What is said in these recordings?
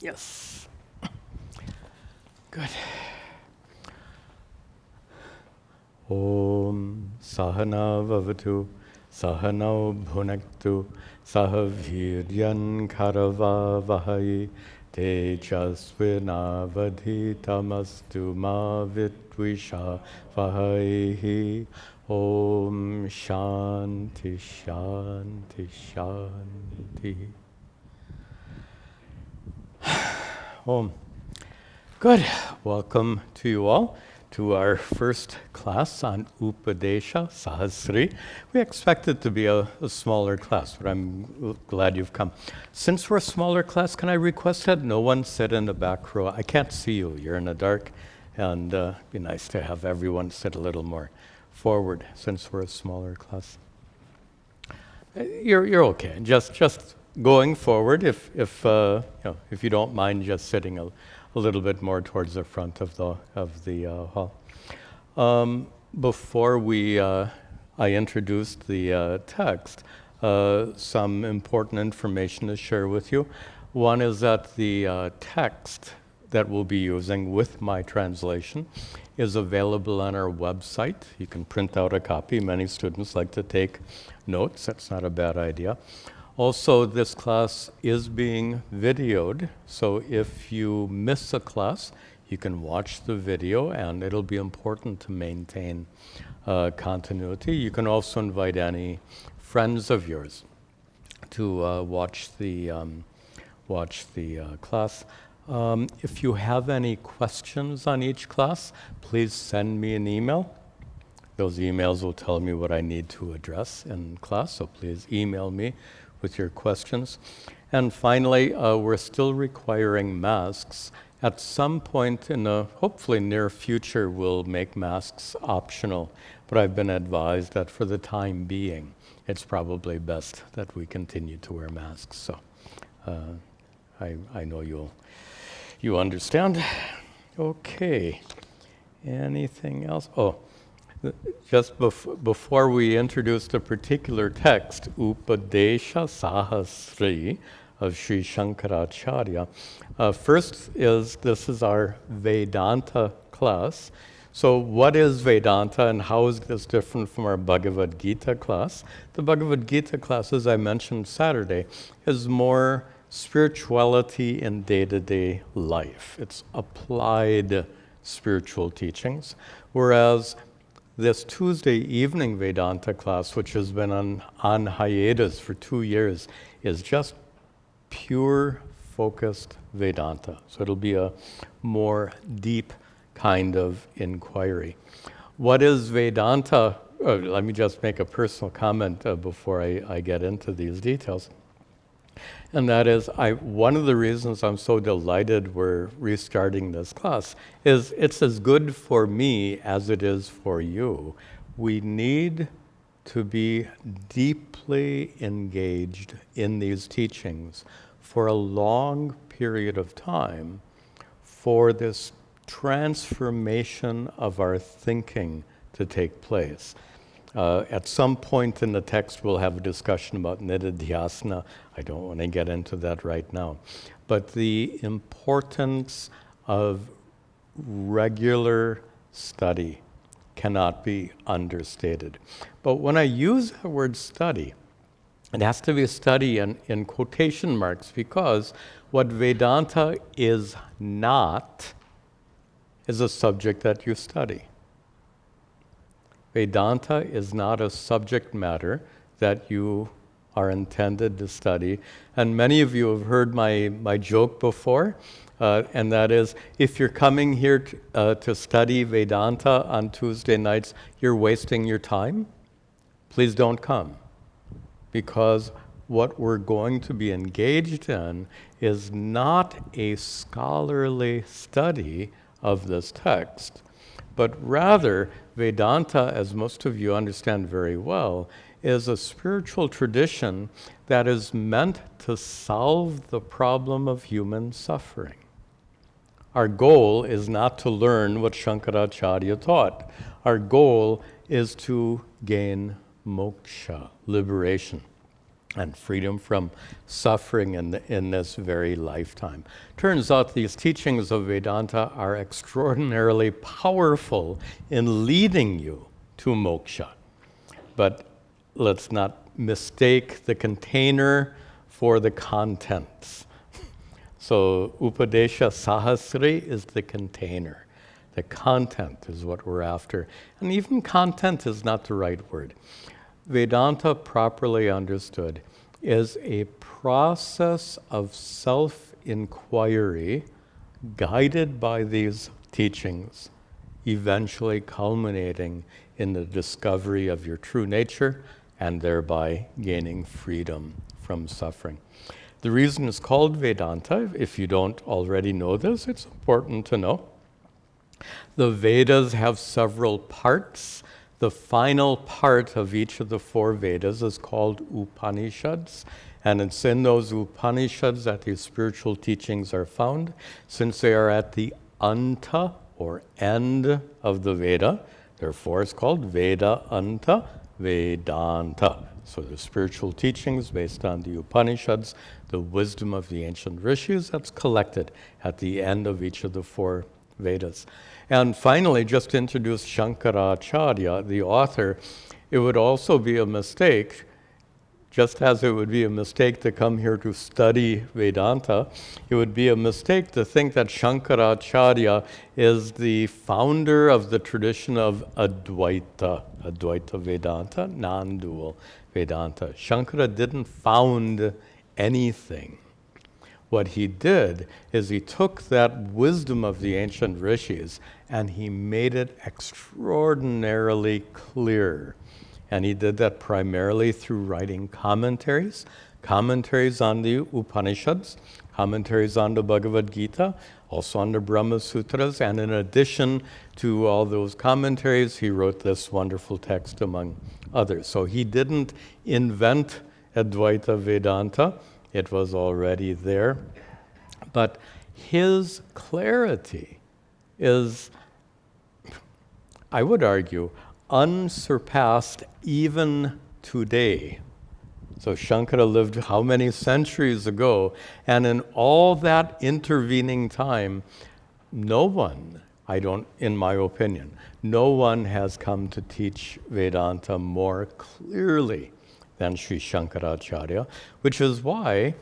Yes. Good. Om Sahana Vavatu Sahano Bhunaktu Sahaviryan Karava Vahai Tejasvinavadhitamastu Ma Vidvisha Vahai. Om Shanti Shanti Shanti. Om. Good. Welcome to you all to our first class on Upadesha Sahasri. We expect it to be a smaller class, but I'm glad you've come. Since we're a smaller class, can I request that no one sit in the back row? I can't see you. You're in the dark, and it'd be nice to have everyone sit a little more forward since we're a smaller class. You're okay. Just going forward. If you don't mind, just sitting a little bit more towards the front of the hall. Before I introduced the text, some important information to share with you. One is that the text that we'll be using with my translation is available on our website. You can print out a copy. Many students like to take notes. That's not a bad idea. Also, this class is being videoed, so if you miss a class, you can watch the video, and it'll be important to maintain continuity. You can also invite any friends of yours to watch the class. If you have any questions on each class, please send me an email. Those emails will tell me what I need to address in class, so please email me with your questions. And finally, we're still requiring masks. At some point in the hopefully near future, we'll make masks optional, but I've been advised that for the time being, it's probably best that we continue to wear masks. So I know you understand. Okay. Anything else? Oh. Just before we introduce the particular text, Upadesha Sahasri of Sri Shankaracharya, this is our Vedanta class. So what is Vedanta and how is this different from our Bhagavad Gita class? The Bhagavad Gita class, as I mentioned Saturday, is more spirituality in day-to-day life. It's applied spiritual teachings, whereas this Tuesday evening Vedanta class, which has been on hiatus for 2 years, is just pure focused Vedanta. So it'll be a more deep kind of inquiry. What is Vedanta? Let me just make a personal comment before I get into these details. And that is, one of the reasons I'm so delighted we're restarting this class is it's as good for me as it is for you. We need to be deeply engaged in these teachings for a long period of time for this transformation of our thinking to take place. At some point in the text, we'll have a discussion about nididhyasana. I don't want to get into that right now. But the importance of regular study cannot be understated. But when I use the word study, it has to be a study in quotation marks, because what Vedanta is not is a subject that you study. Vedanta is not a subject matter that you are intended to study. And many of you have heard my joke before, and that is, if you're coming here to study Vedanta on Tuesday nights, you're wasting your time. Please don't come. Because what we're going to be engaged in is not a scholarly study of this text, but rather Vedanta, as most of you understand very well, is a spiritual tradition that is meant to solve the problem of human suffering. Our goal is not to learn what Shankaracharya taught. Our goal is to gain moksha, liberation. and freedom from suffering in this very lifetime. Turns out these teachings of Vedanta are extraordinarily powerful in leading you to moksha. But let's not mistake the container for the contents. So Upadesha Sahasri is the container. The content is what we're after. And even content is not the right word. Vedanta, properly understood, is a process of self-inquiry guided by these teachings, eventually culminating in the discovery of your true nature and thereby gaining freedom from suffering. The reason it's called Vedanta, if you don't already know this, it's important to know. The Vedas have several parts. The final part of each of the 4 Vedas is called Upanishads, and it's in those Upanishads that these spiritual teachings are found. Since they are at the anta, or end, of the Veda, therefore it's called Veda Anta Vedanta. So the spiritual teachings based on the Upanishads, the wisdom of the ancient rishis, that's collected at the end of each of the 4 Vedas. And finally, just to introduce Shankaracharya, the author, it would also be a mistake, just as it would be a mistake to come here to study Vedanta, it would be a mistake to think that Shankaracharya is the founder of the tradition of Advaita, Advaita Vedanta, non-dual Vedanta. Shankara didn't found anything. What he did is he took that wisdom of the ancient rishis and he made it extraordinarily clear. And he did that primarily through writing commentaries on the Upanishads, commentaries on the Bhagavad Gita, also on the Brahma Sutras, and in addition to all those commentaries, he wrote this wonderful text among others. So he didn't invent Advaita Vedanta. It was already there. But his clarity is, I would argue, unsurpassed even today. So Shankara lived how many centuries ago, and in all that intervening time, no one, in my opinion, no one has come to teach Vedanta more clearly than Sri Shankaracharya, which is why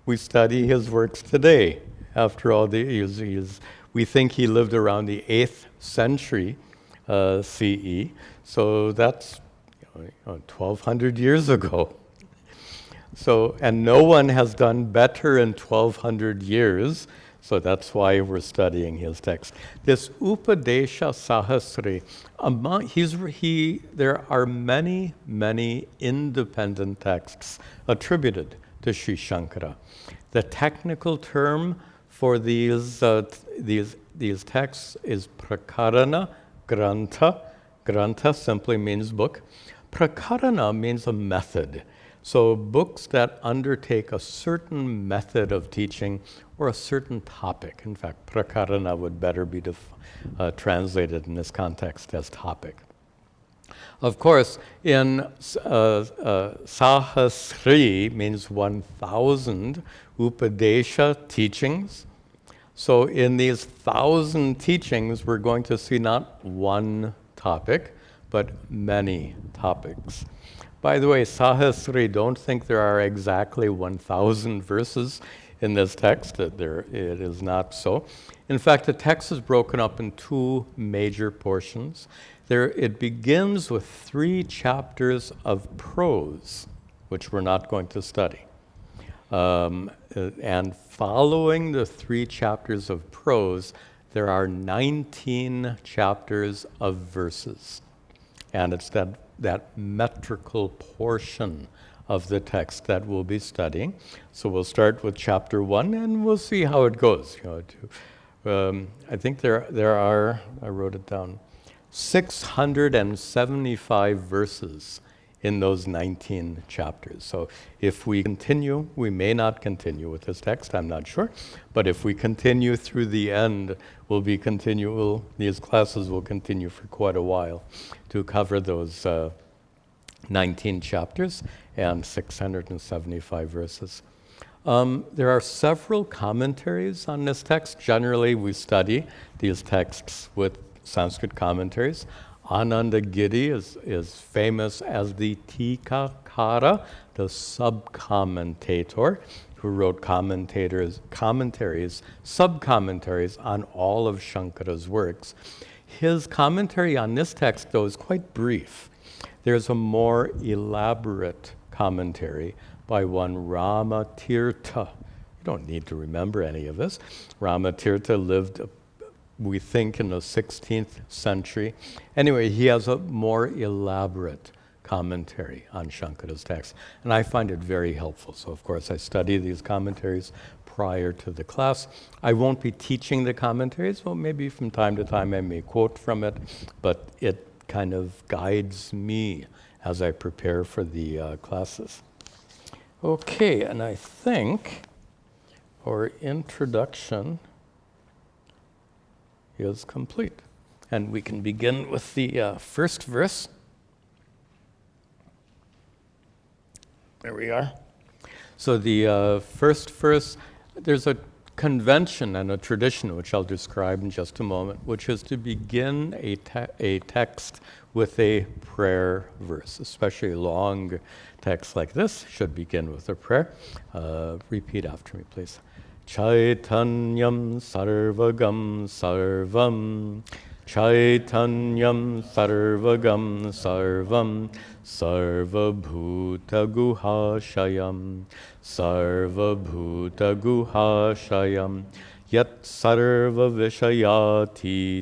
we study his works today. After all, we think he lived around the 8th century CE, so that's 1,200 years ago. So, and no one has done better in 1,200 years, so that's why we're studying his text. This Upadesha Sahasri, there are many, many independent texts attributed to Sri Shankara. The technical term for these texts is prakarana grantha. Grantha simply means book. Prakarana means a method. So books that undertake a certain method of teaching or a certain topic. In fact, prakarana would better be translated in this context as topic. Of course, in Sahasri means 1,000 Upadesha teachings. So in these 1,000 teachings, we're going to see not one topic, but many topics. By the way, Sahasri, don't think there are exactly 1,000 verses in this text. It is not so. In fact, the text is broken up in 2 major portions. It begins with 3 chapters of prose, which we're not going to study. And following the 3 chapters of prose, there are 19 chapters of verses. And it's that metrical portion of the text that we'll be studying. So we'll start with chapter 1 and we'll see how it goes. I think there are, I wrote it down, 675 verses in those 19 chapters. So if we continue, we may not continue with this text, I'm not sure, but if we continue through the end, these classes will continue for quite a while to cover those 19 chapters and 675 verses. There are several commentaries on this text. Generally, we study these texts with Sanskrit commentaries. Ananda Giri is famous as the Tikakara, the sub-commentator, who wrote commentaries, sub-commentaries on all of Shankara's works. His commentary on this text, though, is quite brief. There's a more elaborate commentary by one Ramatirtha. You don't need to remember any of this. Ramatirtha lived, we think, in the 16th century. Anyway, he has a more elaborate commentary on Shankara's text, and I find it very helpful. So, of course, I study these commentaries prior to the class. I won't be teaching the commentaries. Well, maybe from time to time I may quote from it, but it kind of guides me as I prepare for the classes. Okay, and I think our introduction is complete. And we can begin with the first verse. There we are. So the first verse, there's a convention and a tradition, which I'll describe in just a moment, which is to begin a text with a prayer verse, especially a long text like this should begin with a prayer. Repeat after me, please. Chaitanyam sarvagam sarvam, Chaitanyam sarvagam sarvam, sarvabhuta guhashayam, sarvabhuta guhashayam, yat sarva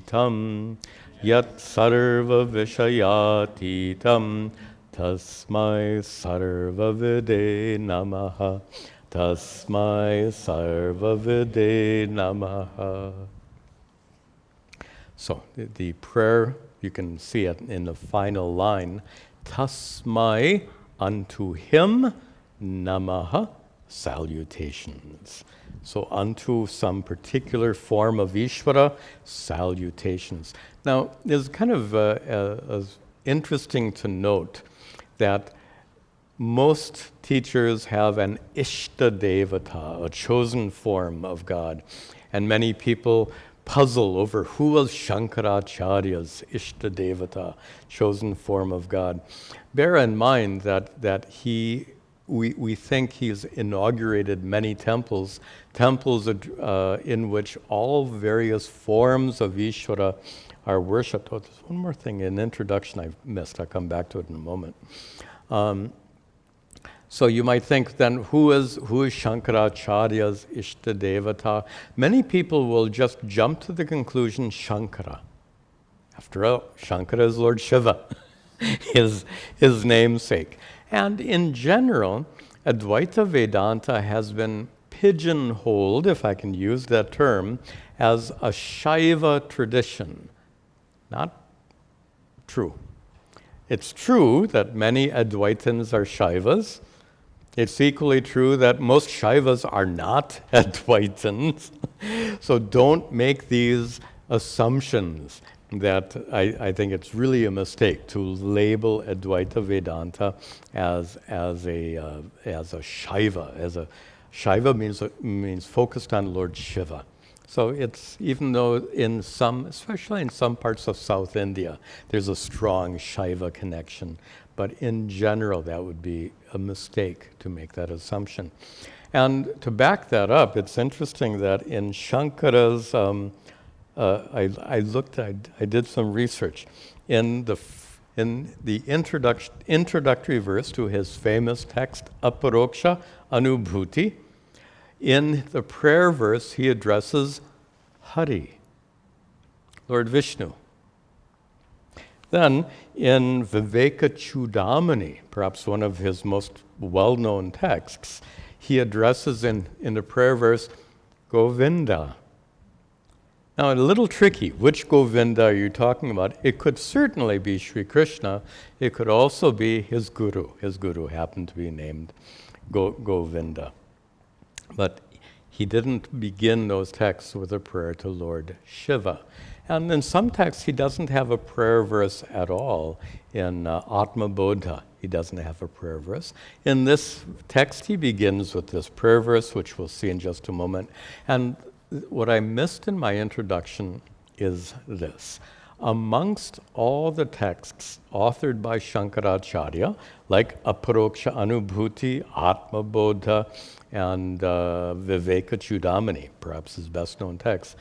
vishayatitam, yat sarva vishayatitam, tasmai sarva vide namaha, tasmai sarva vide namaha. So the prayer, you can see it in the final line, tasmai, unto him, namaha, salutations. So unto some particular form of Ishvara, salutations. Now, it's kind of interesting to note that most teachers have an Ishta Devata, a chosen form of God, and many people puzzle over who was Shankaracharya's Ishta Devata, chosen form of God. Bear in mind that we think he's inaugurated many temples in which all various forms of Ishvara are worshipped. Oh, there's one more thing, an introduction I've missed. I'll come back to it in a moment. So you might think then, who is Shankaracharya's Ishta Devata? Many people will just jump to the conclusion Shankara. After all, Shankara is Lord Shiva, his namesake. And in general, Advaita Vedanta has been pigeonholed, if I can use that term, as a Shaiva tradition. Not true. It's true that many Advaitins are Shaivas. It's equally true that most Shaivas are not Advaitins. So don't make these assumptions that I think it's really a mistake to label Advaita Vedanta as a Shaiva. Shaiva means focused on Lord Shiva. So it's, even though especially in some parts of South India, there's a strong Shaiva connection, but in general, that would be a mistake to make that assumption. And to back that up, it's interesting that in Shankara's, I did some research in the introductory verse to his famous text, Aparoksha Anubhuti. In the prayer verse, he addresses Hari, Lord Vishnu. Then, in Viveka Chudamani, perhaps one of his most well-known texts, he addresses in the prayer verse, Govinda. Now, a little tricky, which Govinda are you talking about? It could certainly be Sri Krishna. It could also be his guru. His guru happened to be named Govinda. But he didn't begin those texts with a prayer to Lord Shiva. And in some texts, he doesn't have a prayer verse at all. In Atma-vichara, he doesn't have a prayer verse. In this text, he begins with this prayer verse, which we'll see in just a moment. And what I missed in my introduction is this. Amongst all the texts authored by Shankaracharya, like Aparoksha Anubhuti, Atma-vichara, and Viveka Chudamani, perhaps his best-known text,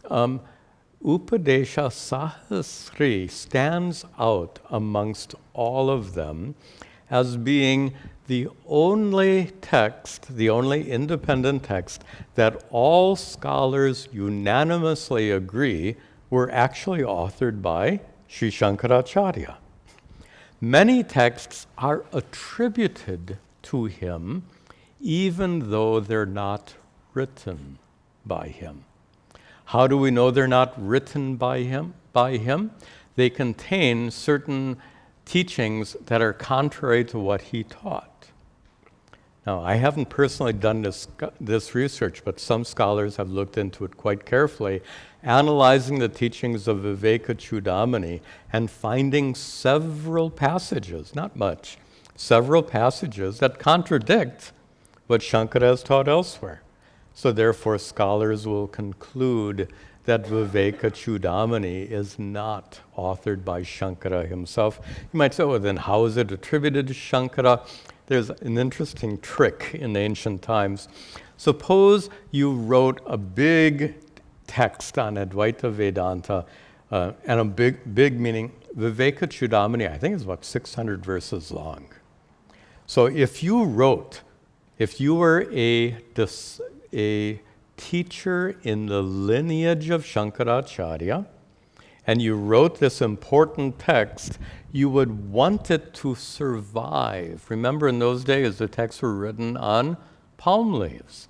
Upadesha Sahasri stands out amongst all of them as being the only text, the only independent text that all scholars unanimously agree were actually authored by Sri Shankaracharya. Many texts are attributed to him even though they're not written by him. How do we know they're not written by him? They contain certain teachings that are contrary to what he taught. Now, I haven't personally done this research, but some scholars have looked into it quite carefully, analyzing the teachings of Viveka Chudamani and finding several passages, not much, several passages that contradict what Shankara has taught elsewhere. So therefore, scholars will conclude that Viveka Chudamani is not authored by Shankara himself. You might say, well, then how is it attributed to Shankara? There's an interesting trick in ancient times. Suppose you wrote a big text on Advaita Vedanta, and a big meaning, Viveka Chudamani, I think is about 600 verses long. So if you were a teacher in the lineage of Shankaracharya, and you wrote this important text, you would want it to survive. Remember, in those days, the texts were written on palm leaves.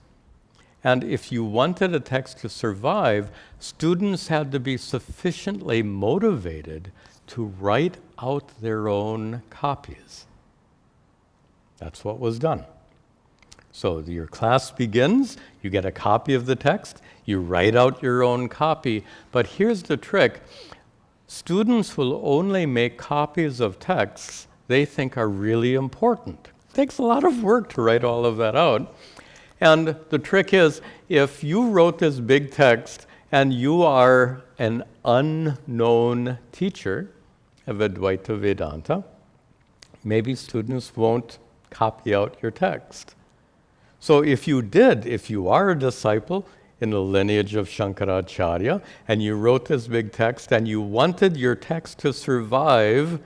And if you wanted a text to survive, students had to be sufficiently motivated to write out their own copies. That's what was done. So your class begins, you get a copy of the text, you write out your own copy. But here's the trick. Students will only make copies of texts they think are really important. It takes a lot of work to write all of that out. And the trick is, if you wrote this big text and you are an unknown teacher of Advaita Vedanta, maybe students won't copy out your text. So if you are a disciple in the lineage of Shankaracharya, and you wrote this big text, and you wanted your text to survive,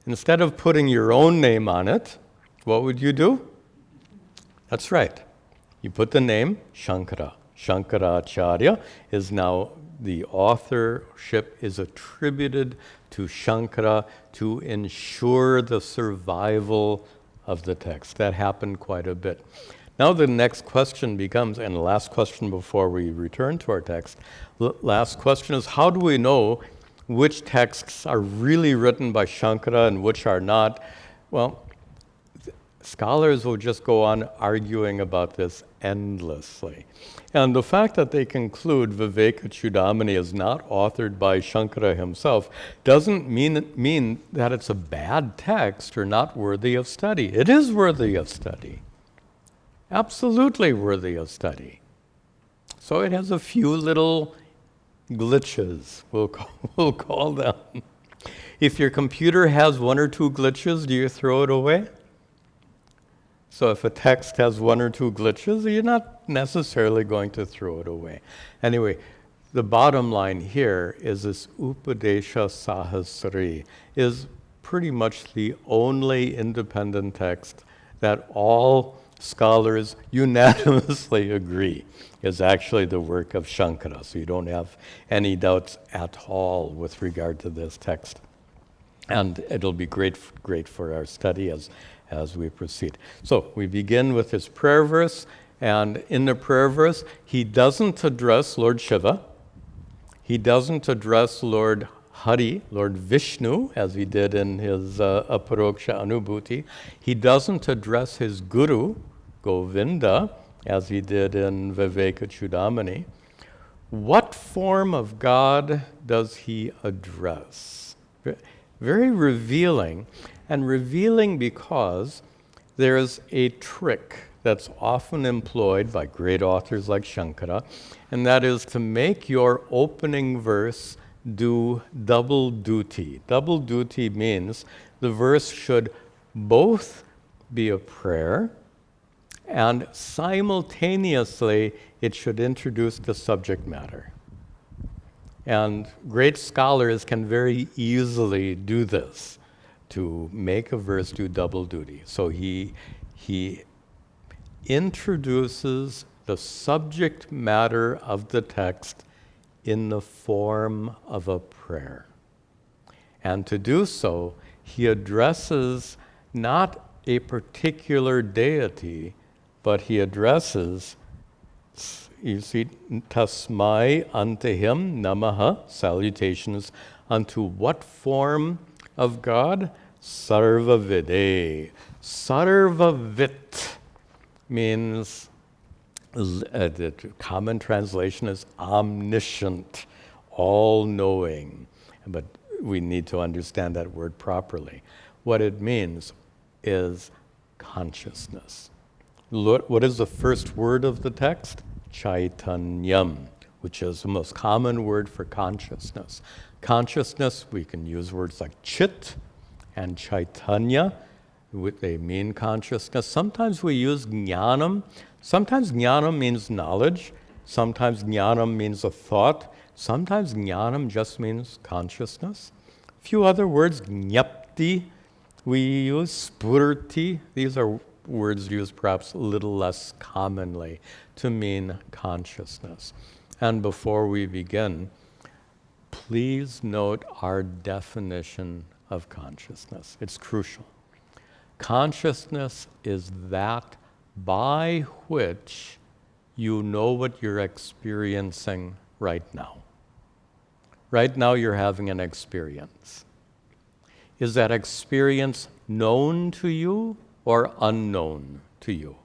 instead of putting your own name on it, what would you do? That's right. You put the name Shankara. Shankaracharya is now, the authorship is attributed to Shankara to ensure the survival of the text. That happened quite a bit. Now the next question becomes, and the last question before we return to our text, the last question is, how do we know which texts are really written by Shankara and which are not? Well, scholars will just go on arguing about this endlessly. And the fact that they conclude Viveka Chudamani is not authored by Shankara himself doesn't mean that it's a bad text or not worthy of study. It is worthy of study. Absolutely worthy of study. So it has a few little glitches, we'll call them. If your computer has one or two glitches, do you throw it away? So if a text has one or two glitches, you're not necessarily going to throw it away. Anyway, the bottom line here is this Upadesha Sahasri is pretty much the only independent text that all scholars unanimously agree is actually the work of Shankara. So you don't have any doubts at all with regard to this text. And it'll be great for our study as we proceed. So we begin with his prayer verse, and in the prayer verse, he doesn't address Lord Shiva. He doesn't address Lord Hari, Lord Vishnu, as he did in his Aparoksha Anubhuti. He doesn't address his guru, Govinda, as he did in Viveka Chudamani, what form of God does he address? Very revealing, and revealing because there's a trick that's often employed by great authors like Shankara, and that is to make your opening verse do double duty. Double duty means the verse should both be a prayer and simultaneously it should introduce the subject matter. And great scholars can very easily do this, to make a verse do double duty. So he introduces the subject matter of the text in the form of a prayer. And to do so, he addresses not a particular deity, but he addresses, you see, tasmai, unto him, namaha, salutations, unto what form of God? Sarva-vide. Sarva-vit means, the common translation is omniscient, all-knowing. But we need to understand that word properly. What it means is consciousness. What is the first word of the text? Chaitanyam, which is the most common word for consciousness. Consciousness, we can use words like chit and chaitanya. They mean consciousness. Sometimes we use jnanam. Sometimes jnanam means knowledge. Sometimes jnanam means a thought. Sometimes jnanam just means consciousness. A few other words, jnapti, we use spurti. These are words used perhaps a little less commonly to mean consciousness. And before we begin, please note our definition of consciousness. It's crucial. Consciousness is that by which you know what you're experiencing right now. Right now you're having an experience. Is that experience known to you or unknown to you?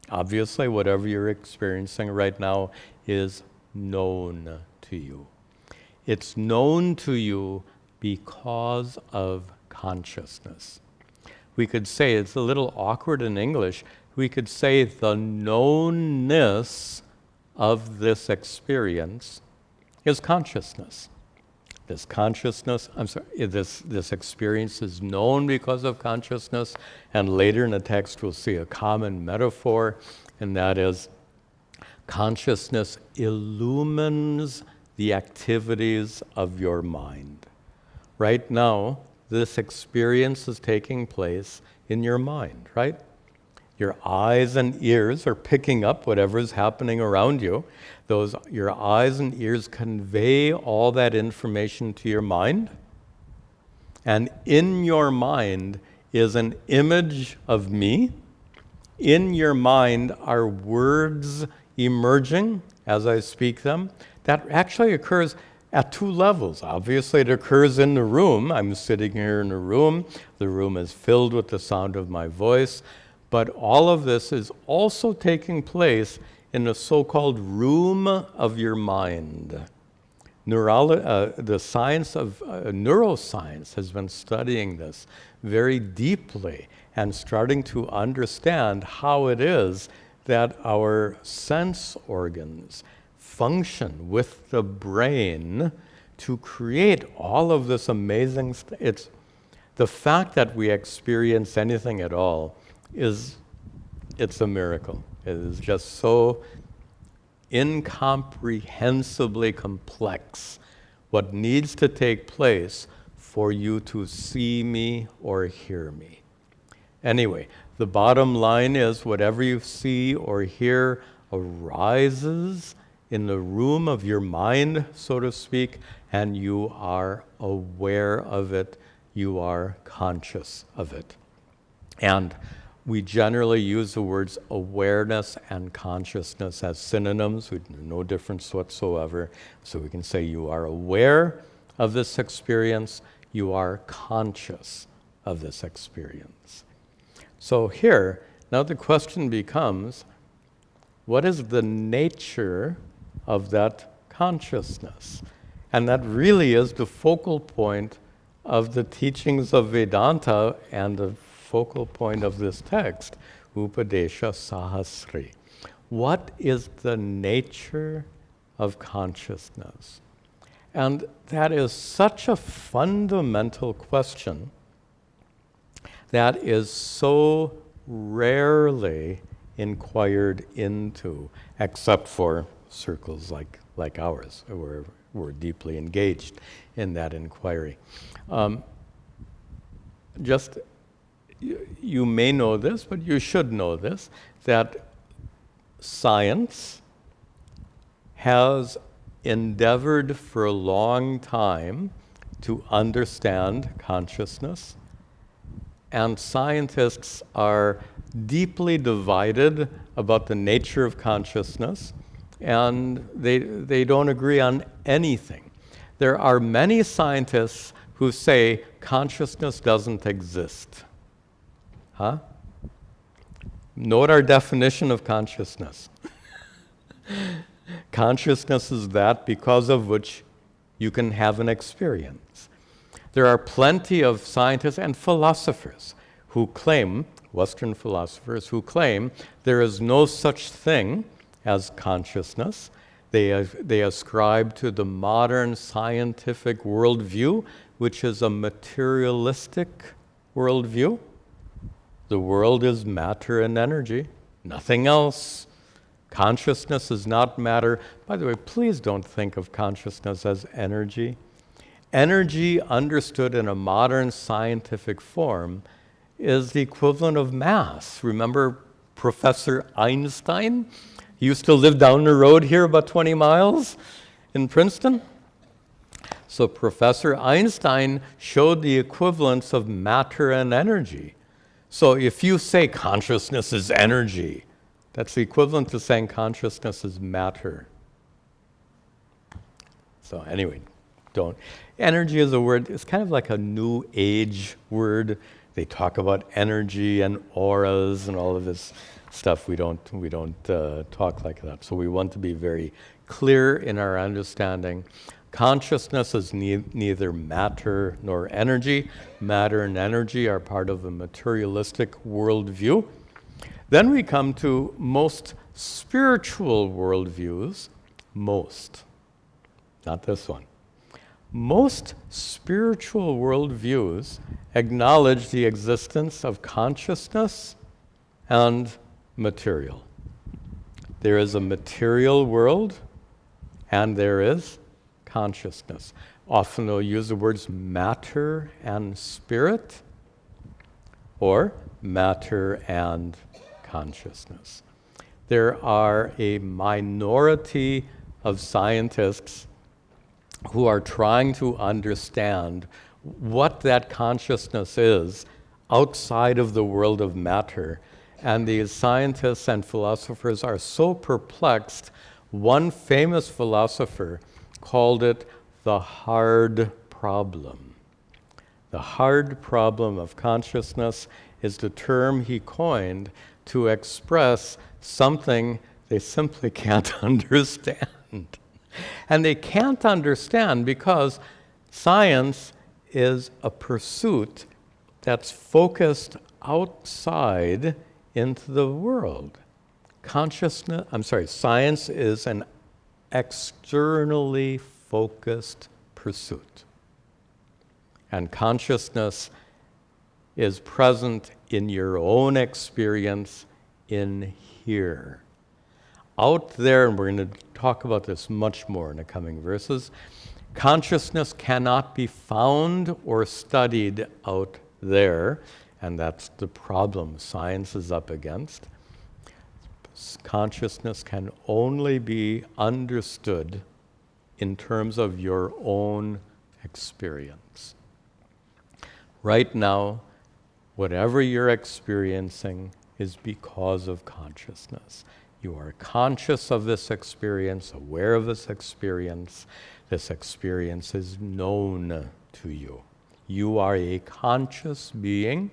Obviously, whatever you're experiencing right now is known to you. It's known to you because of consciousness. We could say, it's a little awkward in English, we could say the knownness of this experience is consciousness. This experience is known because of consciousness, and later in the text we'll see a common metaphor, and that is consciousness illumines the activities of your mind. Right now, this experience is taking place in your mind, right? Your eyes and ears are picking up whatever is happening around you. Your eyes and ears convey all that information to your mind. And in your mind is an image of me. In your mind are words emerging as I speak them. That actually occurs at two levels. Obviously, it occurs in the room. I'm sitting here in a room. The room is filled with the sound of my voice. But all of this is also taking place in the so-called room of your mind. The science of neuroscience has been studying this very deeply and starting to understand how it is that our sense organs function with the brain to create all of this amazing stuff. It's the fact that we experience anything at all it's a miracle. It is just so incomprehensibly complex what needs to take place for you to see me or hear me. Anyway, the bottom line is whatever you see or hear arises in the room of your mind, so to speak, and you are aware of it, you are conscious of it. And we generally use the words awareness and consciousness as synonyms, with no difference whatsoever. So we can say you are aware of this experience, you are conscious of this experience. So here, now the question becomes, What is the nature of that consciousness? And that really is the focal point of the teachings of Vedanta and the focal point of this text, Upadesha Sahasri. What is the nature of consciousness? And that is such a fundamental question that is so rarely inquired into, except for circles like ours, where we're deeply engaged in that inquiry. You may know this, but you should know this, that science has endeavored for a long time to understand consciousness, and scientists are deeply divided about the nature of consciousness, and they don't agree on anything. There are many scientists who say consciousness doesn't exist. Huh? Note our definition of consciousness. Consciousness is that because of which you can have an experience. There are plenty of scientists and philosophers who claim, Western philosophers, who claim there is no such thing as consciousness. They ascribe to the modern scientific worldview, which is a materialistic worldview. The world is matter and energy, nothing else. Consciousness is not matter. By the way, please don't think of consciousness as energy. Energy, understood in a modern scientific form, is the equivalent of mass. Remember Professor Einstein? He used to live down the road here about 20 miles in Princeton. So Professor Einstein showed the equivalence of matter and energy. So if you say consciousness is energy, that's the equivalent to saying consciousness is matter. So anyway, don't. Energy is a word, it's kind of like a new age word. They talk about energy and auras and all of this stuff. We don't talk like that. So we want to be very clear in our understanding. Consciousness is neither matter nor energy. Matter and energy are part of a materialistic worldview. Then we come to most spiritual worldviews. Most, not this one. Most spiritual worldviews acknowledge the existence of consciousness and material. There is a material world and there is consciousness. Often they'll use the words matter and spirit or matter and consciousness. There are a minority of scientists who are trying to understand what that consciousness is outside of the world of matter. And these scientists and philosophers are so perplexed. One famous philosopher called it the hard problem. The hard problem of consciousness is the term he coined to express something they simply can't understand. And they can't understand because science is a pursuit that's focused outside into the world. Science is an externally focused pursuit. And consciousness is present in your own experience in here. Out there, and we're going to talk about this much more in the coming verses, consciousness cannot be found or studied out there, and that's the problem science is up against. Consciousness can only be understood in terms of your own experience. Right now, whatever you're experiencing is because of consciousness. You are conscious of this experience, aware of this experience. This experience is known to you. You are a conscious being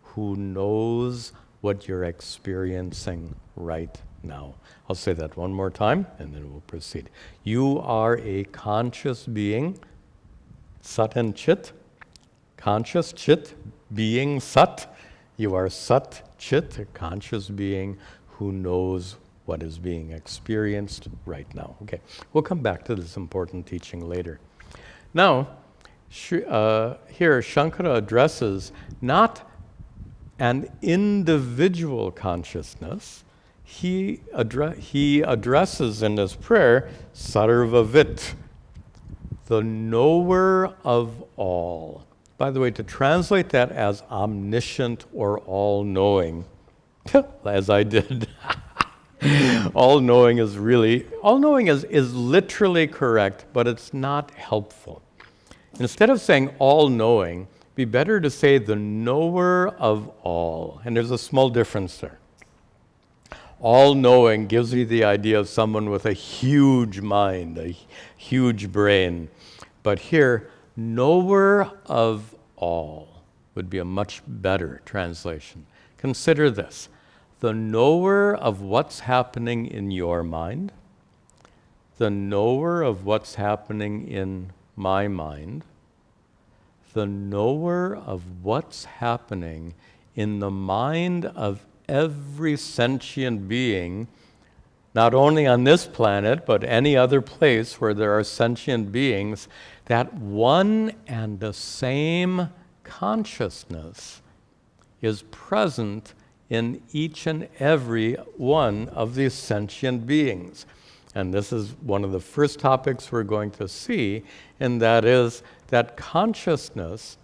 who knows what you're experiencing right now. I'll say that one more time, and then we'll proceed. You are a conscious being, sat and chit. Conscious, chit, being, sat. You are sat, chit, a conscious being who knows what is being experienced right now. Okay, we'll come back to this important teaching later. Now, here Shankara addresses not an individual consciousness. He addresses in this prayer sarvavit, the knower of all. By the way, to translate that as omniscient or all-knowing, as I did, all-knowing is literally correct, but it's not helpful. Instead of saying all-knowing, it'd be better to say the knower of all. And there's a small difference there. All-knowing gives you the idea of someone with a huge mind, a huge brain. But here, knower of all would be a much better translation. Consider this: the knower of what's happening in your mind, the knower of what's happening in my mind, the knower of what's happening in the mind of every sentient being, not only on this planet, but any other place where there are sentient beings, that one and the same consciousness is present in each and every one of these sentient beings. And this is one of the first topics we're going to see, and that is that consciousness,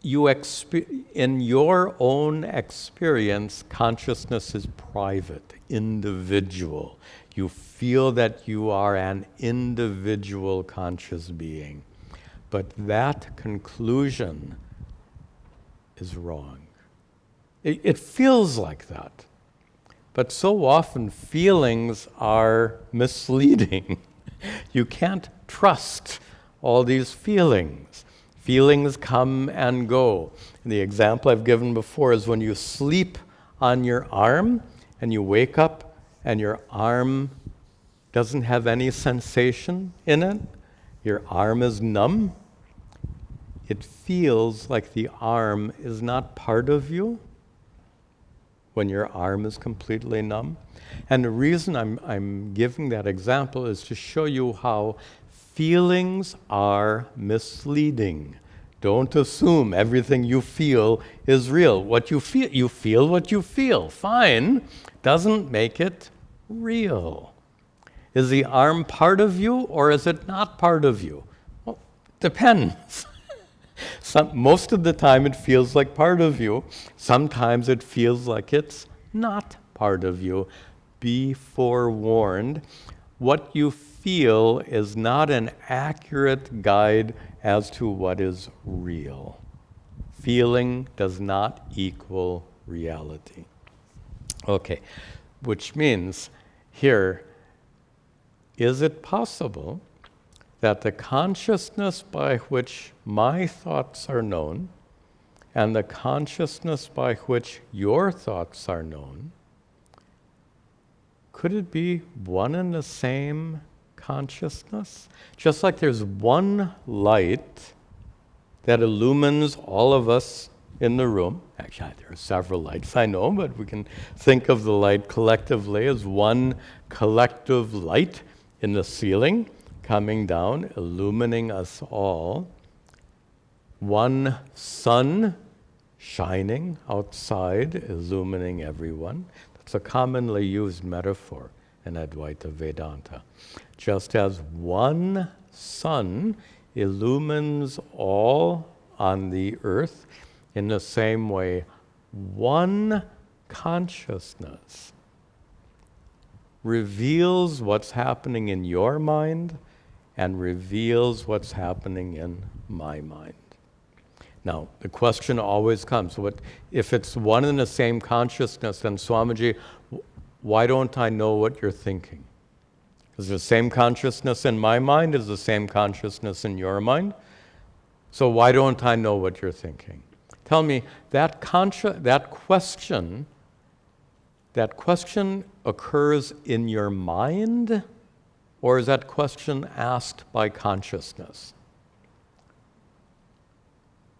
in your own experience, consciousness is private, individual. You feel that you are an individual conscious being. But that conclusion is wrong. It feels like that. But so often feelings are misleading. You can't trust all these feelings. Feelings come and go. And the example I've given before is when you sleep on your arm and you wake up and your arm doesn't have any sensation in it. Your arm is numb. It feels like the arm is not part of you when your arm is completely numb. And the reason I'm giving that example is to show you how feelings are misleading. Don't assume everything you feel is real. What you feel what you feel. Fine. Doesn't make it real. Is the arm part of you or is it not part of you? Well, depends. Most of the time it feels like part of you. Sometimes it feels like it's not part of you. Be forewarned. What you feel is not an accurate guide as to what is real. Feeling does not equal reality. Okay, which means here, is it possible that the consciousness by which my thoughts are known and the consciousness by which your thoughts are known, could it be one and the same consciousness? Just like there's one light that illumines all of us in the room. Actually, there are several lights, I know, but we can think of the light collectively as one collective light in the ceiling coming down, illumining us all. One sun shining outside, illumining everyone. That's a commonly used metaphor in Advaita Vedanta. Just as one sun illumines all on the earth, in the same way, one consciousness reveals what's happening in your mind and reveals what's happening in my mind. Now, the question always comes, if it's one and the same consciousness, then Swamiji, why don't I know what you're thinking? Is the same consciousness in my mind? Is the same consciousness in your mind? So why don't I know what you're thinking? Tell me, that question that question occurs in your mind, or is that question asked by consciousness?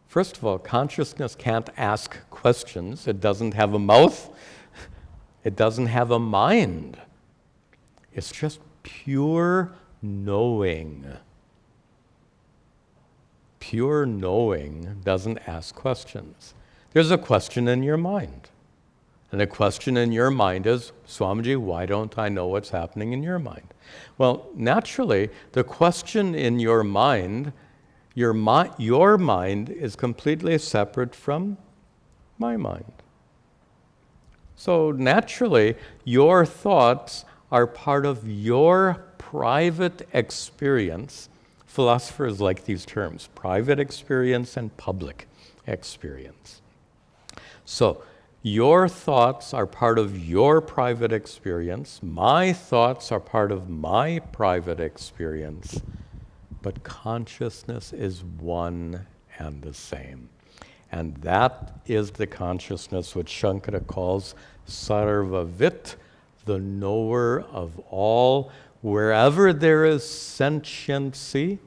First of all, consciousness can't ask questions. It doesn't have a mouth. It doesn't have a mind. It's just pure knowing. Pure knowing doesn't ask questions. There's a question in your mind. And the question in your mind is, Swamiji, why don't I know what's happening in your mind? Well, naturally, the question in your mind, your mind is completely separate from my mind. So naturally, your thoughts are part of your private experience. Philosophers like these terms, private experience and public experience. So, your thoughts are part of your private experience. My thoughts are part of my private experience. But consciousness is one and the same. And that is the consciousness which Shankara calls sarva-vit, the knower of all. Wherever there is sentiency,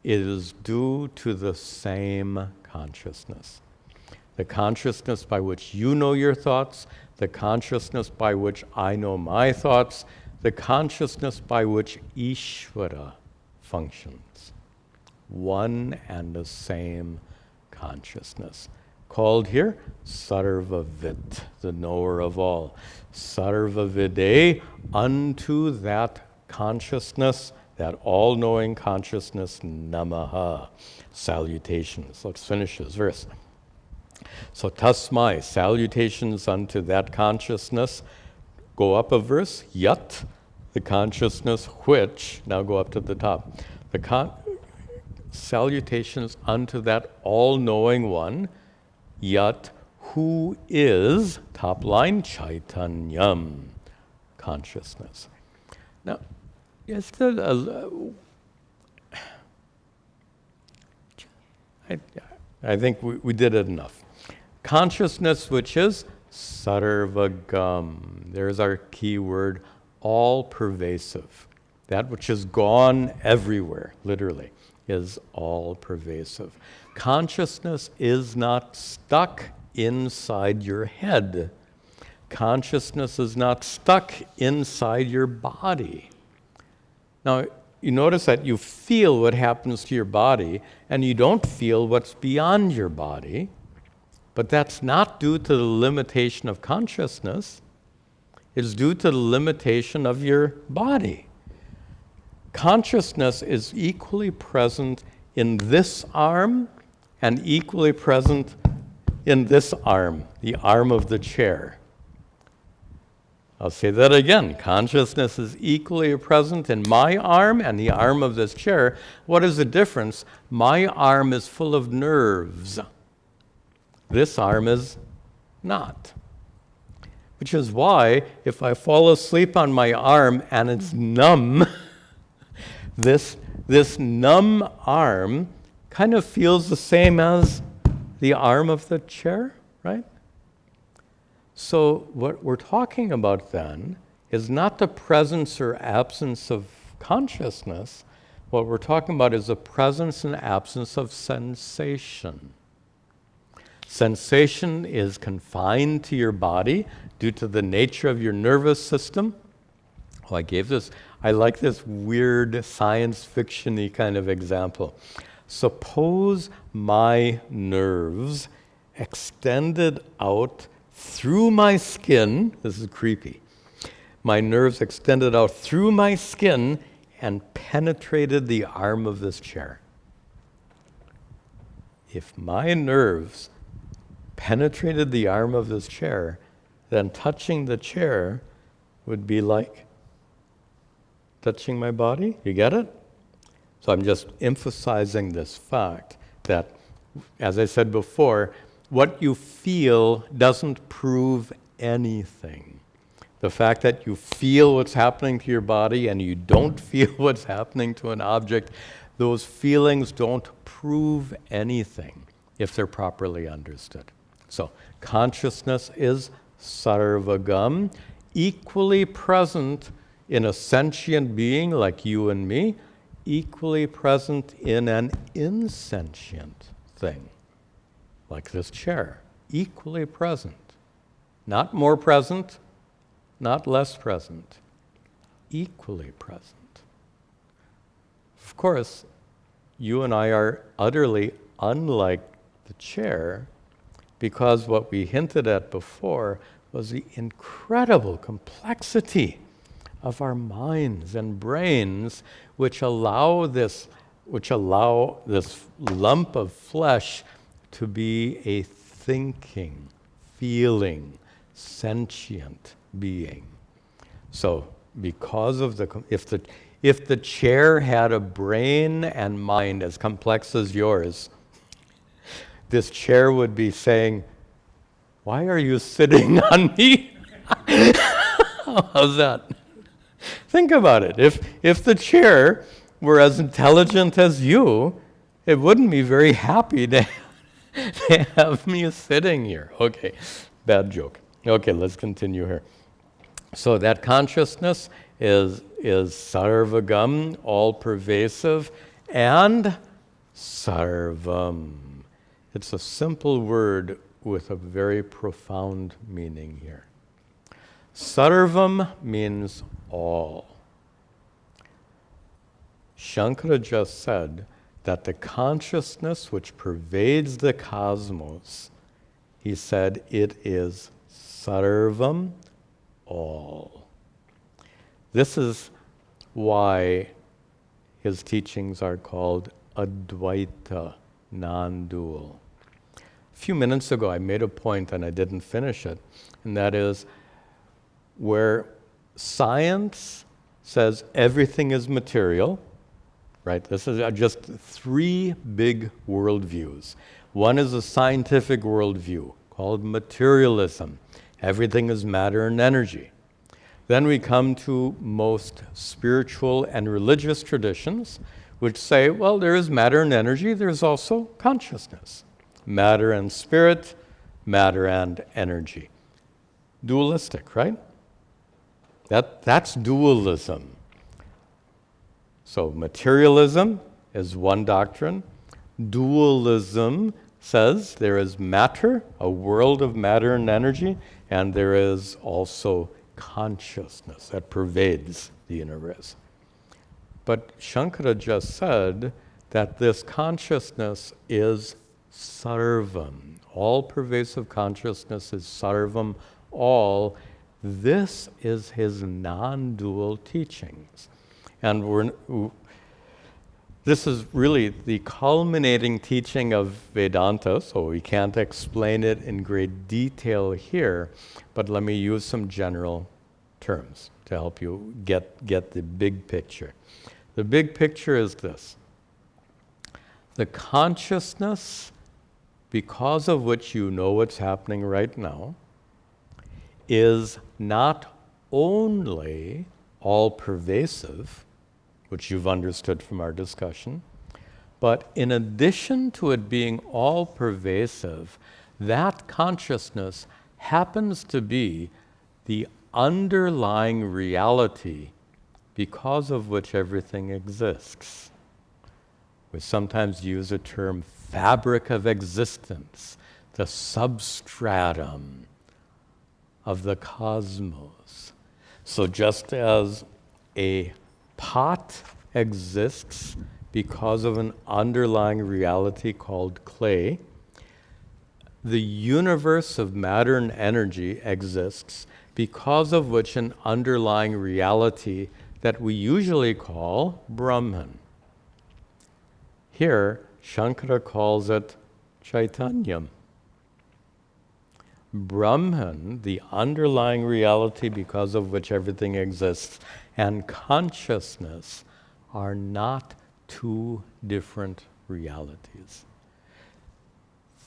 it is due to the same consciousness. The consciousness by which you know your thoughts, the consciousness by which I know my thoughts, the consciousness by which Ishvara functions. One and the same consciousness. Called here sarva-vit, the knower of all. Sarva-vide, unto that consciousness, that all-knowing consciousness, namaha. Salutations. Let's finish this verse. So tasmai, salutations unto that consciousness. Go up a verse, yat, the consciousness which, now go up to the top. Salutations unto that all-knowing one, yat, who is, top line, chaitanyam, consciousness. Now, I think we did it enough. Consciousness, which is sarvagam. There's our key word, all-pervasive. That which is gone everywhere, literally, is all-pervasive. Consciousness is not stuck inside your head. Consciousness is not stuck inside your body. Now, you notice that you feel what happens to your body, and you don't feel what's beyond your body, but that's not due to the limitation of consciousness. It's due to the limitation of your body. Consciousness is equally present in this arm and equally present in this arm, the arm of the chair. I'll say that again. Consciousness is equally present in my arm and the arm of this chair. What is the difference? My arm is full of nerves. This arm is not. Which is why, if I fall asleep on my arm and it's numb, this numb arm kind of feels the same as the arm of the chair, right? So what we're talking about then is not the presence or absence of consciousness. What we're talking about is the presence and absence of sensation. Sensation is confined to your body due to the nature of your nervous system. Oh, I like this weird science fiction-y kind of example. Suppose my nerves extended out through my skin, this is creepy, my nerves extended out through my skin and penetrated the arm of this chair. If my nerves penetrated the arm of this chair, then touching the chair would be like touching my body. You get it? So I'm just emphasizing this fact that, as I said before, what you feel doesn't prove anything. The fact that you feel what's happening to your body and you don't feel what's happening to an object, those feelings don't prove anything if they're properly understood. So consciousness is sarvagam, equally present in a sentient being like you and me, equally present in an insentient thing, like this chair, equally present. Not more present, not less present, equally present. Of course, you and I are utterly unlike the chair because what we hinted at before was the incredible complexity of our minds and brains which allow this lump of flesh to be a thinking, feeling, sentient being. So because of if the chair had a brain and mind as complex as yours, this chair would be saying, "Why are you sitting on me?" How's that? Think about it. If the chair were as intelligent as you, it wouldn't be very happy to have me sitting here. Okay, bad joke. Okay, let's continue here. So that consciousness is sarvagam, all-pervasive, and sarvam. It's a simple word with a very profound meaning here. Sarvam means all. Shankara just said that the consciousness which pervades the cosmos, he said it is sarvam, all. This is why his teachings are called Advaita, non-dual. A few minutes ago I made a point and I didn't finish it, and that is where science says everything is material, right? This is just three big worldviews. One is a scientific worldview called materialism. Everything is matter and energy. Then we come to most spiritual and religious traditions, which say, well, there is matter and energy, there's also consciousness. Matter and spirit, matter and energy. Dualistic, right? That's dualism. So materialism is one doctrine. Dualism says there is matter, a world of matter and energy, and there is also consciousness that pervades the universe. But Shankara just said that this consciousness is sarvam. All-pervasive consciousness is sarvam, all. This is his non-dual teachings. And this is really the culminating teaching of Vedanta, so we can't explain it in great detail here, but let me use some general terms to help you get the big picture. The big picture is this. The consciousness, because of which you know what's happening right now, is not only all-pervasive, which you've understood from our discussion, but in addition to it being all-pervasive, that consciousness happens to be the underlying reality because of which everything exists. We sometimes use the term fabric of existence, the substratum of the cosmos. So just as a pot exists because of an underlying reality called clay, the universe of matter and energy exists because of which an underlying reality that we usually call Brahman. Here, Shankara calls it Chaitanyam. Brahman, the underlying reality because of which everything exists, and consciousness are not two different realities.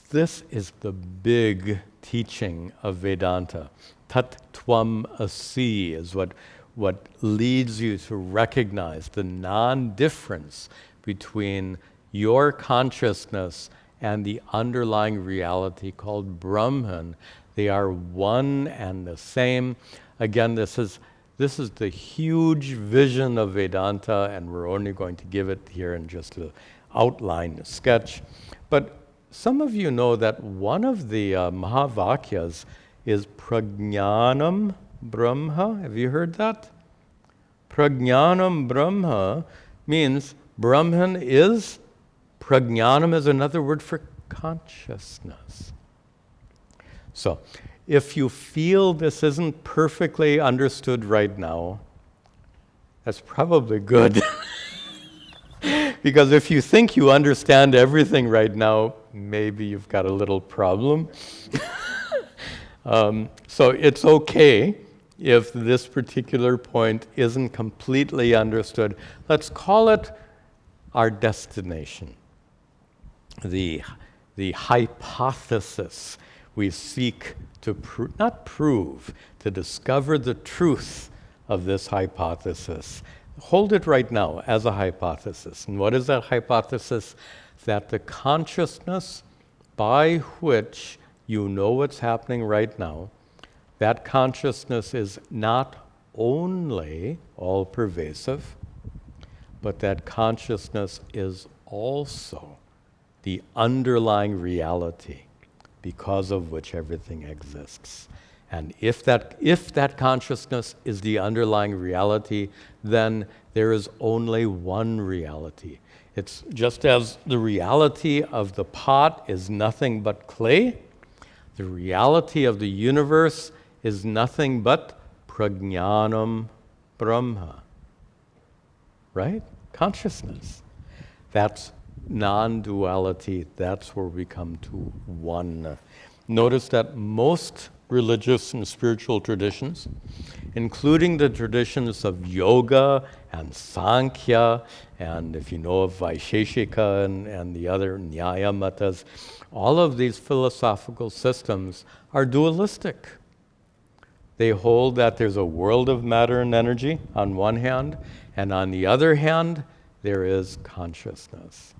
This is the big teaching of Vedanta. Tat tvam asi is what leads you to recognize the non-difference between your consciousness and the underlying reality called Brahman They are one and the same. Again, this is the huge vision of Vedanta, and we're only going to give it here in just an outline, a sketch. But some of you know that one of the Mahavakyas is Prajnanam Brahma. Have you heard that? Prajnanam Brahma means Brahman is, Prajnanam is another word for consciousness. So, if you feel this isn't perfectly understood right now, that's probably good. Because if you think you understand everything right now, maybe you've got a little problem. So it's okay if this particular point isn't completely understood. Let's call it our destination, the hypothesis we seek to not prove, to discover the truth of this hypothesis. Hold it right now as a hypothesis. And what is that hypothesis? That the consciousness by which you know what's happening right now, that consciousness is not only all-pervasive, but that consciousness is also the underlying reality because of which everything exists. And if that consciousness is the underlying reality, then there is only one reality. It's just as the reality of the pot is nothing but clay, the reality of the universe is nothing but Prajnanam Brahma. Right? Consciousness. That's non-duality. That's where we come to one. Notice that most religious and spiritual traditions, including the traditions of yoga and Sankhya, and if you know of Vaisheshika and the other Nyaya Matas, all of these philosophical systems are dualistic. They hold that there's a world of matter and energy on one hand, and on the other hand, there is consciousness.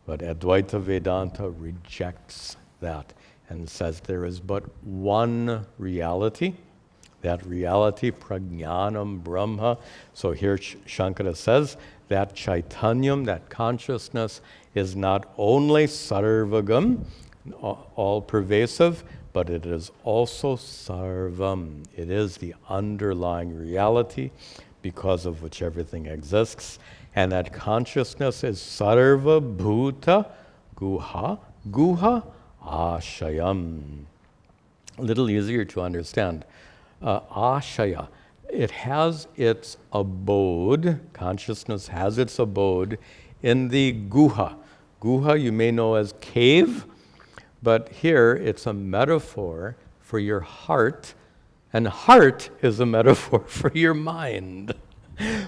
But Advaita Vedanta rejects that and says there is but one reality, that reality, Prajnanam Brahma. So here Shankara says that Chaitanyam, that consciousness, is not only sarvagam, all-pervasive, but it is also sarvam. It is the underlying reality because of which everything exists. And that consciousness is sarva bhuta guha ashayam. A little easier to understand. Ashaya, it has its abode, consciousness has its abode in the guha. Guha you may know as cave, but here it's a metaphor for your heart, and heart is a metaphor for your mind.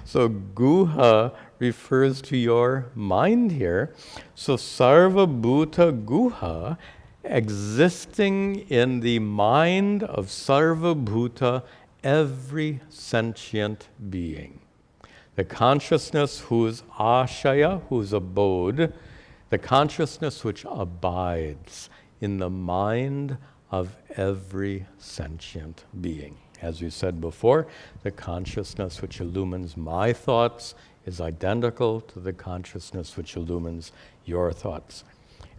So guha refers to your mind here. So sarva bhuta guha, existing in the mind of sarva bhuta, every sentient being. The consciousness whose ashaya, whose abode, the consciousness which abides in the mind of every sentient being. As we said before, the consciousness which illumines my thoughts is identical to the consciousness which illumines your thoughts.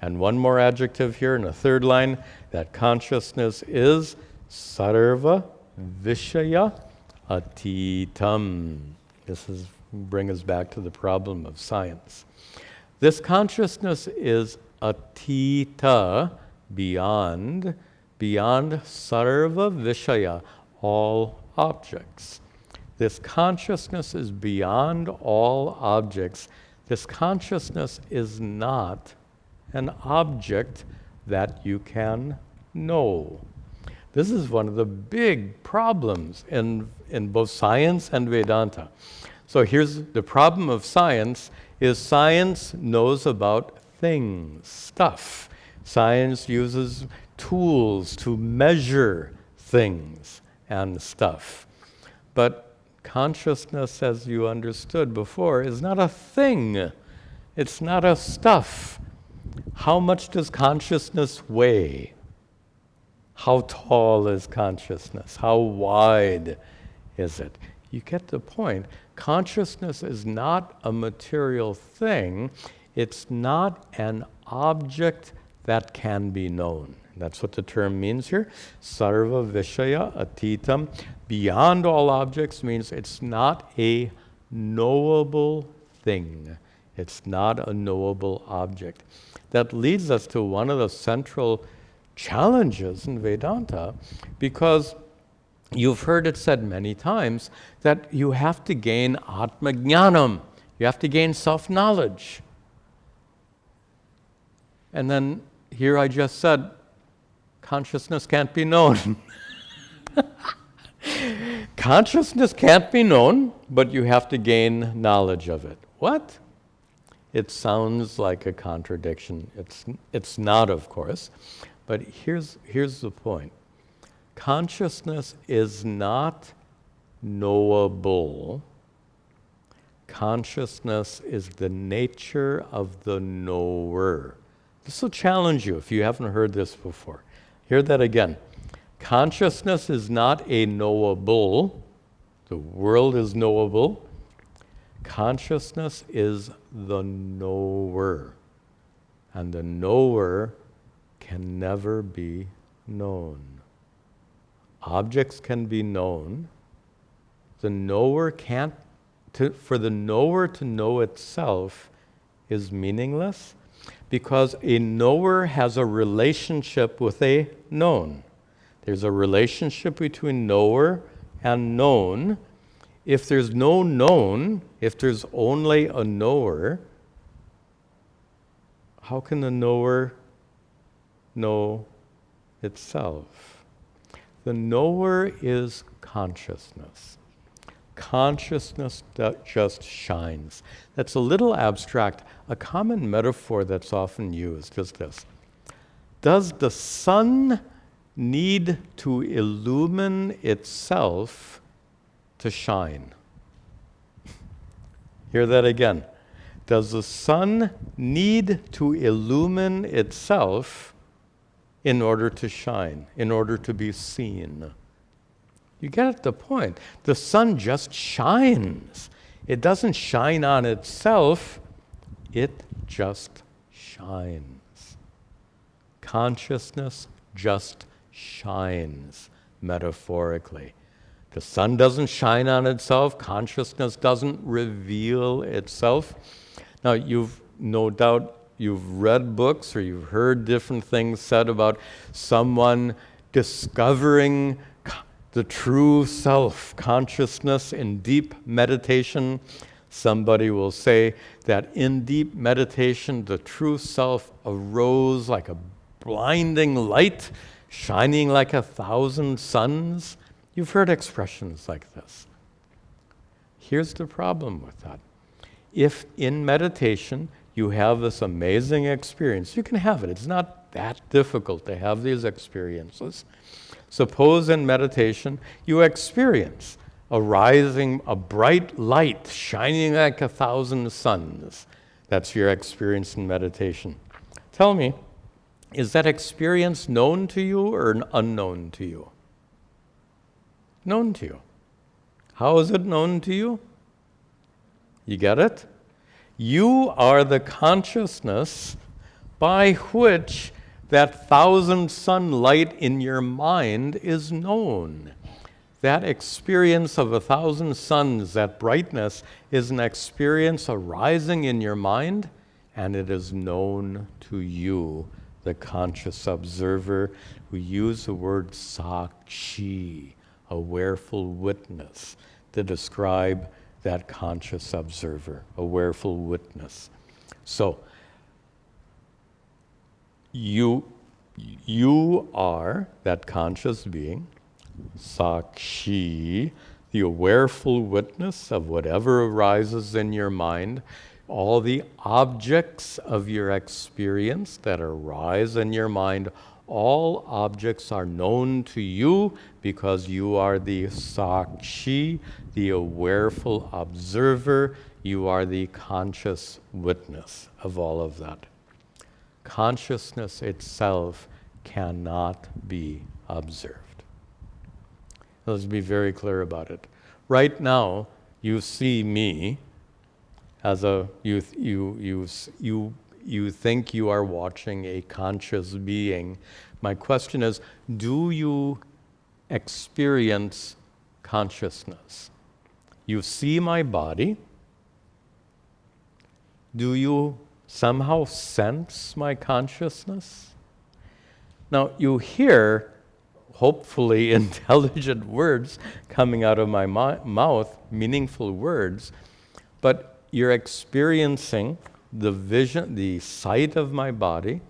And one more adjective here in the third line, that consciousness is sarva vishaya atitam. This is bring us back to the problem of science. This consciousness is atita, beyond sarva vishaya, all objects. This consciousness is beyond all objects. This consciousness is not an object that you can know. This is one of the big problems in both science and Vedanta. So here's the problem of science, is science knows about things, stuff. Science uses tools to measure things and stuff. But consciousness, as you understood before, is not a thing. It's not a stuff. How much does consciousness weigh? How tall is consciousness? How wide is it? You get the point. Consciousness is not a material thing. It's not an object that can be known. That's what the term means here. Sarva Vishaya Atitam. Beyond all objects means it's not a knowable thing. It's not a knowable object. That leads us to one of the central challenges in Vedanta, because you've heard it said many times that you have to gain atma-vichara. You have to gain self-knowledge. And then here I just said, consciousness can't be known. Consciousness can't be known, but you have to gain knowledge of it. What? It sounds like a contradiction. It's not, of course. But here's the point. Consciousness is not knowable. Consciousness is the nature of the knower. This will challenge you if you haven't heard this before. Hear that again. Consciousness is not a knowable. The world is knowable. Consciousness is the knower. And the knower can never be known. Objects can be known. The knower can't. For the knower to know itself is meaningless, because a knower has a relationship with a known. There's a relationship between knower and known. If there's no known, if there's only a knower, how can the knower know itself? The knower is consciousness. Consciousness that just shines. That's a little abstract. A common metaphor that's often used is this. Does the sun need to illumine itself to shine? Hear that again. Does the sun need to illumine itself in order to shine, in order to be seen? You get the point. The sun just shines. It doesn't shine on itself. It just shines. Consciousness just shines, metaphorically. The sun doesn't shine on itself. Consciousness doesn't reveal itself. Now, no doubt you've read books or you've heard different things said about someone discovering the true self, consciousness in deep meditation. Somebody will say that in deep meditation, the true self arose like a blinding light, shining like 1,000 suns. You've heard expressions like this. Here's the problem with that. If in meditation you have this amazing experience, you can have it. It's not that difficult to have these experiences. Suppose in meditation you experience a bright light shining like 1,000 suns. That's your experience in meditation. Tell me, is that experience known to you or unknown to you? Known to you. How is it known to you? You get it? You are the consciousness by which that 1,000 sun light in your mind is known. That experience of 1,000 suns, that brightness, is an experience arising in your mind, and it is known to you, the conscious observer. We use the word sakshi, a wareful witness, to describe that conscious observer, a wareful witness. So, you are that conscious being, sakshi, the awareful witness of whatever arises in your mind, all the objects of your experience that arise in your mind. All objects are known to you because you are the sakshi, the awareful observer. You are the conscious witness of all of that. Consciousness itself cannot be observed. Let's be very clear about it. Right now, you see me as you think you are watching a conscious being. My question is, do you experience consciousness? You see my body. Do you somehow sense my consciousness? Now, you hear, hopefully, intelligent words coming out of my mouth, meaningful words, but you're experiencing the vision, the sight of my body.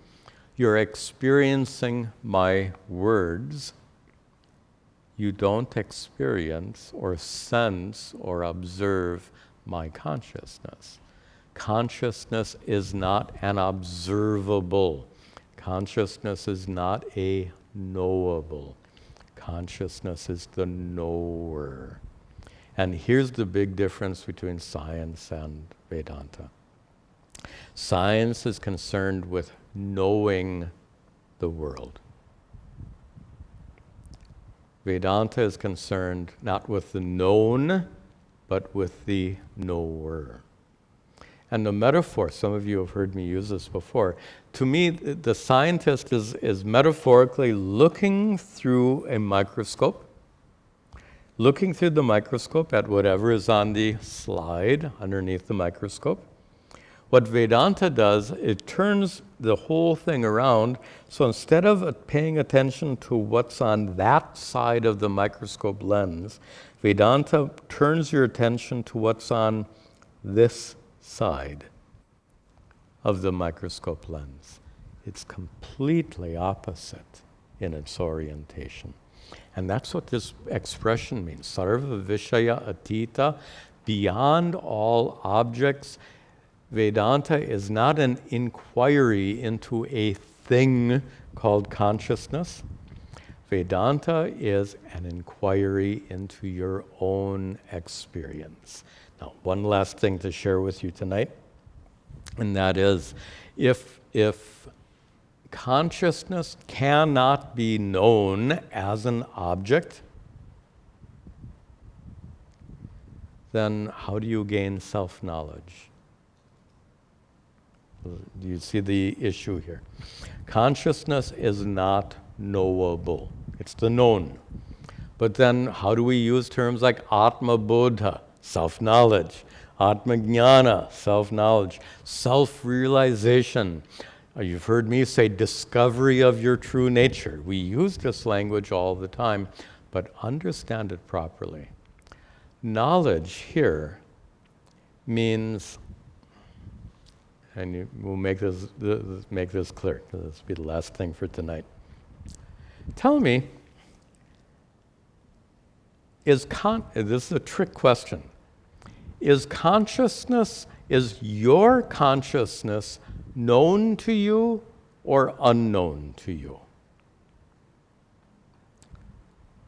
You're experiencing my words. You don't experience or sense or observe my consciousness. Consciousness is not an observable. Consciousness is not a knowable. Consciousness is the knower. And here's the big difference between science and Vedanta. Science is concerned with knowing the world. Vedanta is concerned not with the known, but with the knower. And the metaphor, some of you have heard me use this before, to me, the scientist is metaphorically looking through a microscope, looking through the microscope at whatever is on the slide underneath the microscope. What Vedanta does, it turns the whole thing around. So instead of paying attention to what's on that side of the microscope lens, Vedanta turns your attention to what's on this side of the microscope lens. It's completely opposite in its orientation. And that's what this expression means. Sarva Vishaya Atita, beyond all objects. Vedanta is not an inquiry into a thing called consciousness. Vedanta is an inquiry into your own experience. Now, one last thing to share with you tonight, and that is, if consciousness cannot be known as an object, then how do you gain self-knowledge? Do you see the issue here? Consciousness is not knowable. It's the known. But then how do we use terms like atma-bodha, self-knowledge, atma-jnana, self-knowledge, self-realization? You've heard me say discovery of your true nature. We use this language all the time, but understand it properly. Knowledge here means, and we'll make this clear. This will be the last thing for tonight. Tell me, this is a trick question. Is your consciousness known to you or unknown to you?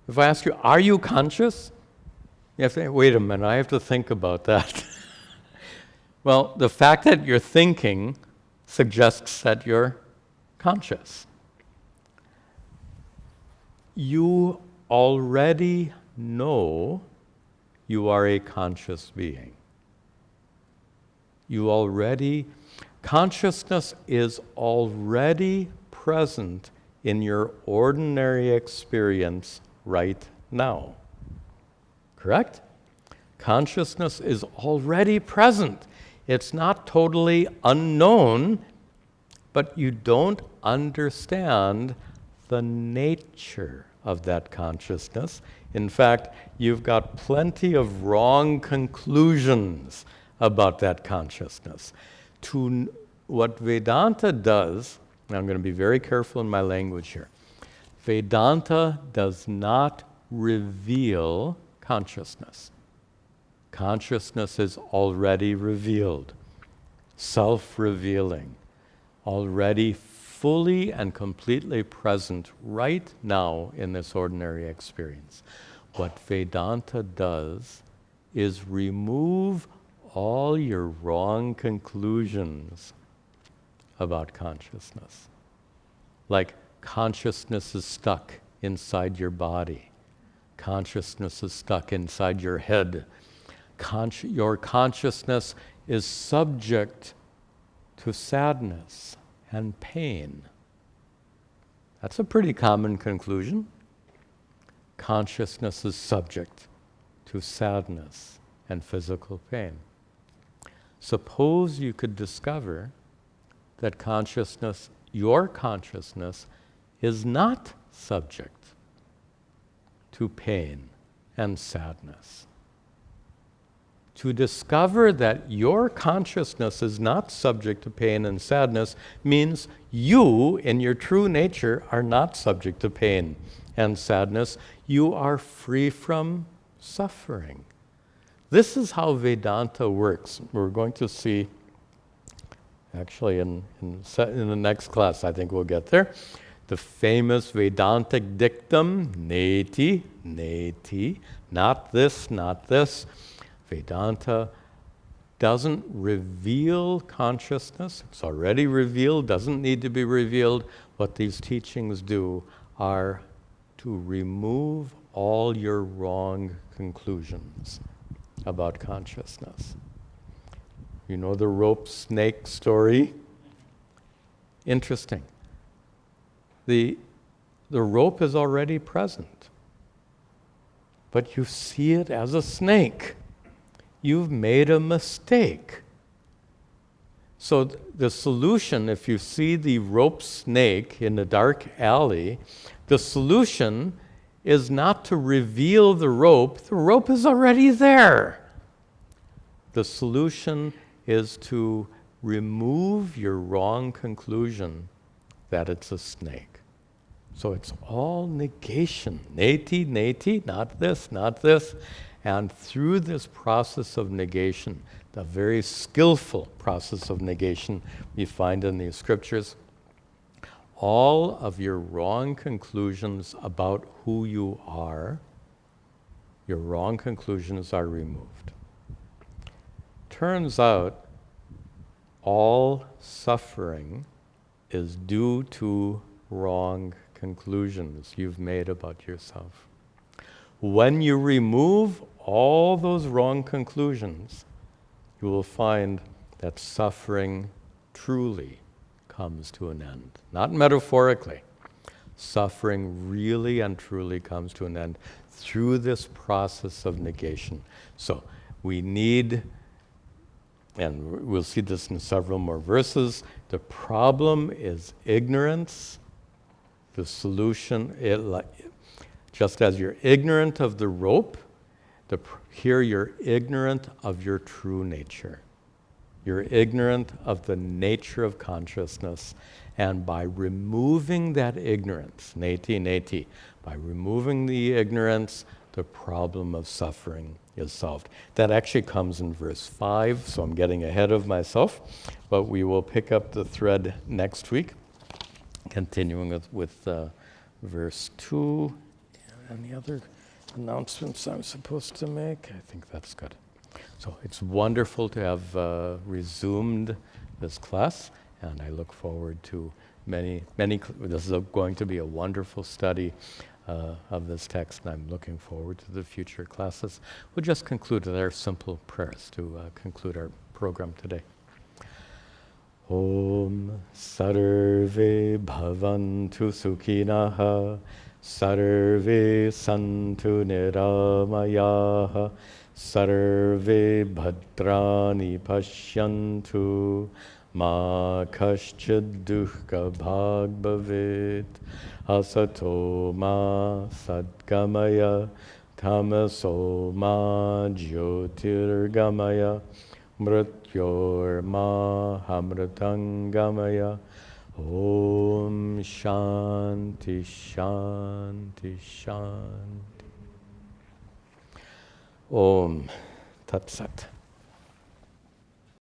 If I ask you, are you conscious? You have to say, wait a minute, I have to think about that. Well, the fact that you're thinking suggests that you're conscious. You already know you are a conscious being. Consciousness is already present in your ordinary experience right now. Correct? Consciousness is already present. It's not totally unknown, but you don't understand the nature of that consciousness. In fact, you've got plenty of wrong conclusions about that consciousness. What Vedanta does, and I'm going to be very careful in my language here, Vedanta does not reveal consciousness. Consciousness is already revealed, self-revealing, already fully and completely present right now in this ordinary experience. What Vedanta does is remove all your wrong conclusions about consciousness. Like consciousness is stuck inside your body. Consciousness is stuck inside your head. Your consciousness is subject to sadness and pain. That's a pretty common conclusion. Consciousness is subject to sadness and physical pain. Suppose you could discover that consciousness, your consciousness, is not subject to pain and sadness. To discover that your consciousness is not subject to pain and sadness means you, in your true nature, are not subject to pain and sadness. You are free from suffering. This is how Vedanta works. We're going to see, actually in the next class, I think we'll get there, the famous Vedantic dictum, neti, neti, not this, not this. Vedanta doesn't reveal consciousness. It's already revealed, doesn't need to be revealed. What these teachings do are to remove all your wrong conclusions about consciousness. You know the rope snake story? Interesting. The rope is already present, but you see it as a snake. You've made a mistake. So the solution, if you see the rope snake in the dark alley, the solution is not to reveal the rope. The rope is already there. The solution is to remove your wrong conclusion that it's a snake. So it's all negation. Neti, neti, not this, not this. And through this process of negation, the very skillful process of negation we find in these scriptures, all of your wrong conclusions about who you are, your wrong conclusions are removed. Turns out all suffering is due to wrong conclusions you've made about yourself. When you remove all those wrong conclusions, you will find that suffering truly comes to an end. Not metaphorically. Suffering really and truly comes to an end through this process of negation. So we need, and we'll see this in several more verses, the problem is ignorance. The solution, just as you're ignorant of the rope, here you're ignorant of your true nature. You're ignorant of the nature of consciousness. And by removing that ignorance, neti, neti, by removing the ignorance, the problem of suffering is solved. That actually comes in verse 5, so I'm getting ahead of myself. But we will pick up the thread next week, continuing with verse 2. Any other announcements I'm supposed to make? I think that's good. So it's wonderful to have resumed this class, and I look forward to many. This is going to be a wonderful study of this text, and I'm looking forward to the future classes. We'll just conclude with our simple prayers to conclude our program today. Om Sarve Bhavantu Sukhinaha Sarve Santu Niramayaha Sarve Bhadrani Pashyantu Ma Kaschid Dukkha Bhag Bhavet Asato Ma Sadgamaya Tamaso Ma Jyotirgamaya Mrityor Ma Hamritangamaya Om Shanti Shanti Shanti Om Tat Sat.